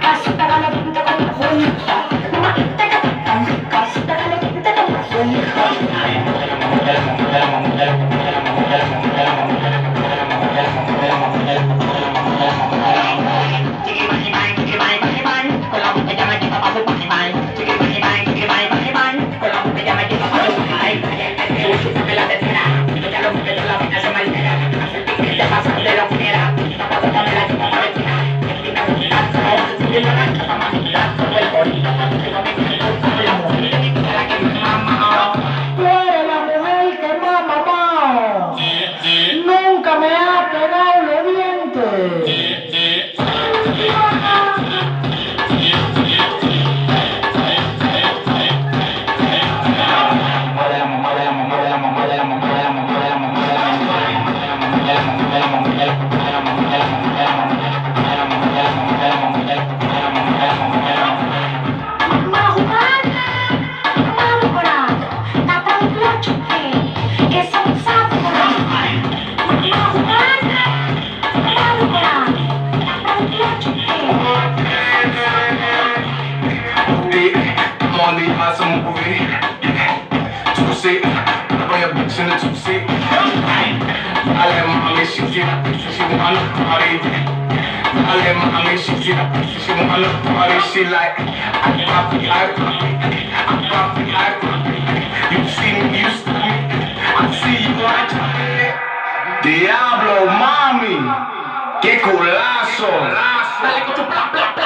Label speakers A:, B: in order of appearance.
A: Casi pégale pinta con la juelita. Casi pégale pinta con la juelita. Tú eres la mujer que más mamado. Nunca me ha pegado los dientes.
B: Some movie. Two-seat, bring a bitch in the two-seat. I let mommy, she wanna party. I let mommy, she wanna party. She like, I pop it. You see me, I see you like Diablo, mami, qué culazo. Dale con tu bla bla bla.